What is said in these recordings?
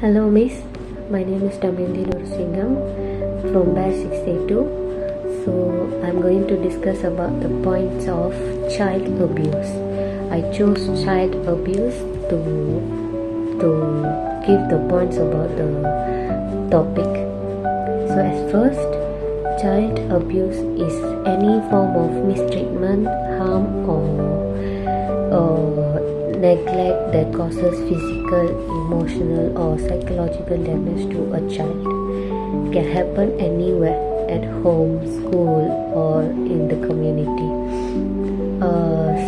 Hello Miss, my name is Damayanti Nursingham from batch 682. So I'm going to discuss about the points of child abuse. I chose child abuse to give the points about the topic. So as first, child abuse is any form of mistreatment, harm or neglect that causes physical, emotional or psychological damage to a child. It can happen anywhere, at home, school or in the community. A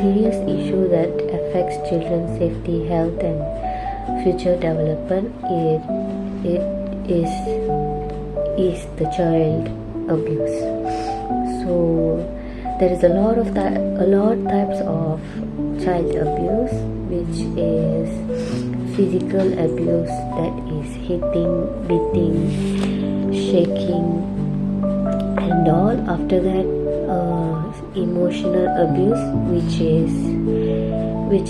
serious issue that affects children's safety, health and future development is the child abuse. So there is a lot types of child abuse, which is physical abuse, that is hitting, beating, shaking and all. After that, emotional abuse, which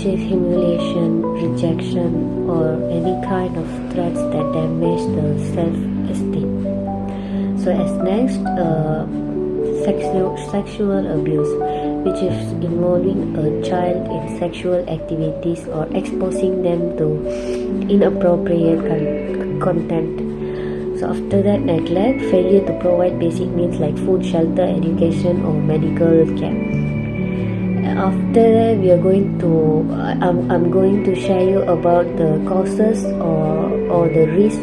is humiliation, rejection or any kind of threats that damage the self-esteem. So as next, sexual abuse, which is involving a child in sexual activities or exposing them to inappropriate content. So after that, neglect, failure to provide basic needs like food, shelter, education or medical care. After that, I'm going to share you about the causes or the risk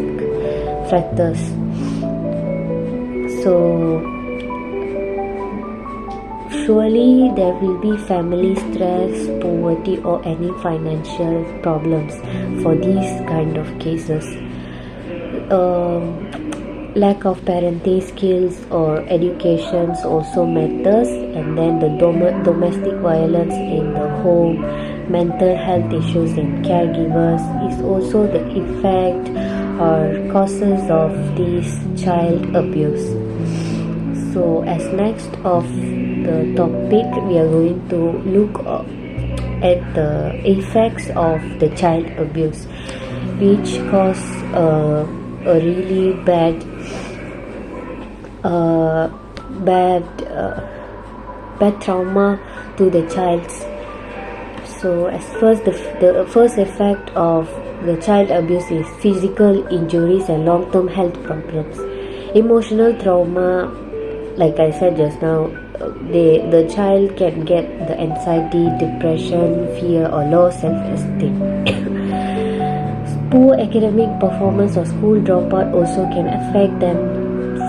factors. So surely there will be family stress, poverty or any financial problems for these kind of cases. Lack of parenting skills or educations also matters, and then the domestic violence in the home, mental health issues in caregivers is also the effect or causes of this child abuse. So as next of the topic, we are going to look at the effects of the child abuse, which cause a really bad trauma to the child. So as first, the first effect of the child abuse is physical injuries and long-term health problems. Emotional trauma, like I said just now, the child can get the anxiety, depression, fear or low self-esteem. Poor academic performance or school dropout also can affect them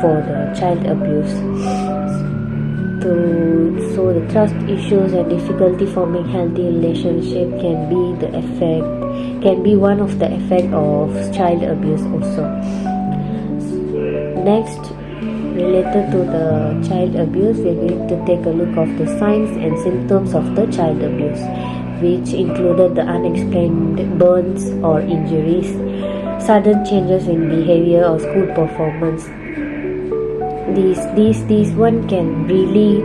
for the child abuse. So the trust issues and difficulty forming healthy relationship can be one of the effect of child abuse also. Next, related to the child abuse, we are going to take a look of the signs and symptoms of the child abuse, which included the unexplained burns or injuries, sudden changes in behavior or school performance. These one can really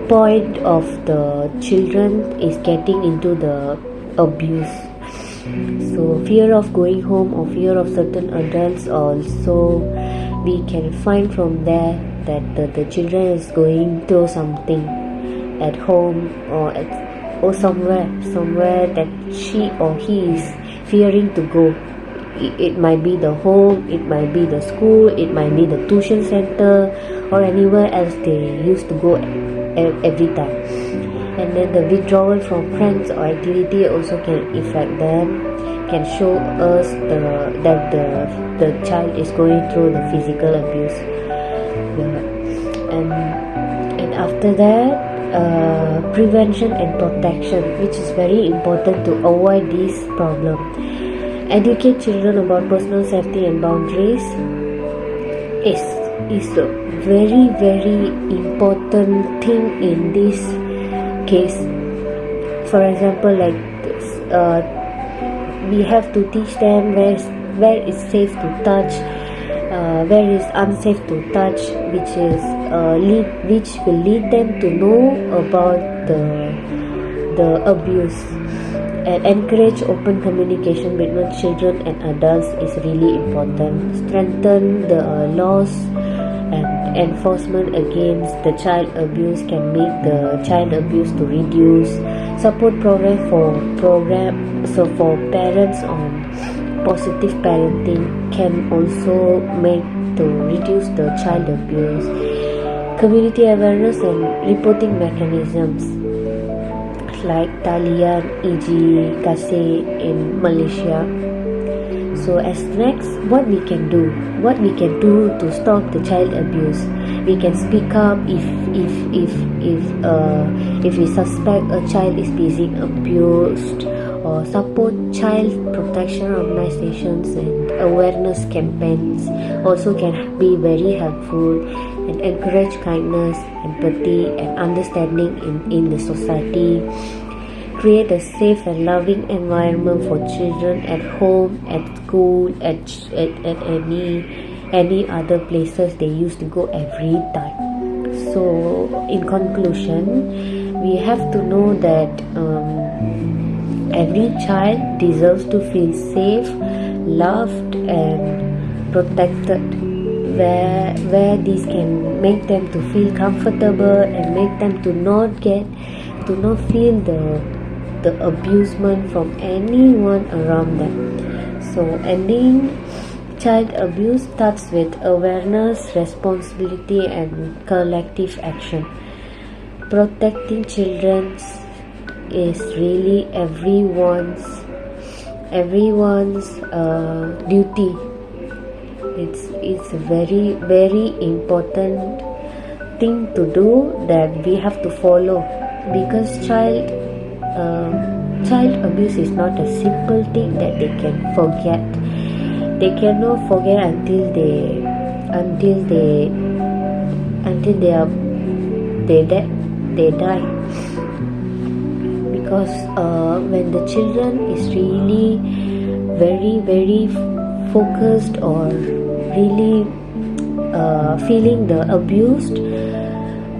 point of the children is getting into the abuse. So fear of going home or fear of certain adults also, we can find from there that the children is going through something at home or somewhere that she or he is fearing to go. It might be the home, it might be the school, it might be the tuition center or anywhere else they used to go every time. And then the withdrawal from friends or activity also can affect them, can show us that the child is going through the physical abuse. And after that, prevention and protection, which is very important to avoid this problem. Educate children about personal safety and boundaries is a very, very important thing in this case. For example, like we have to teach them where is safe to touch, where is unsafe to touch, which will lead them to know about the abuse. and encourage open communication between children and adults is really important. Strengthen the laws and enforcement against the child abuse can make the child abuse to reduce. Support for parents on positive parenting can also make to reduce the child abuse. Community awareness and reporting mechanisms like Talian, e.g. Kasih in Malaysia. So as next, what we can do to stop the child abuse. We can speak up if we suspect a child is being abused, or support child protection organizations and awareness campaigns also can be very helpful, and encourage kindness, empathy and understanding in the society. Create a safe and loving environment for children at home, at school, at any other places they used to go every time. So in conclusion, we have to know that every child deserves to feel safe, loved and protected, where this can make them to feel comfortable and make them to not feel the abusement from anyone around them. So ending child abuse starts with awareness, responsibility and collective action. Protecting children is really everyone's duty. It's a very, very important thing to do that we have to follow, because child abuse is not a simple thing that they can forget. They cannot forget until they die. Because when the children is really very, very focused or really feeling the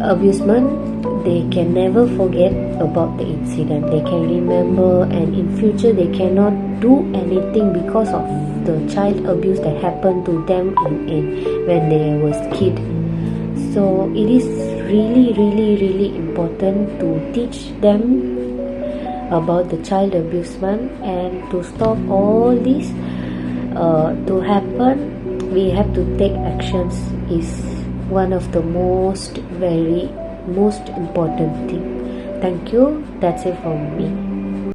abusement, they can never forget about the incident. They can remember, and in future they cannot do anything because of the child abuse that happened to them when they was kid. So it is really, really, really important to teach them about the child abusement, and to stop all this to happen, we have to take actions is one of the most important thing. Thank you. That's it from me.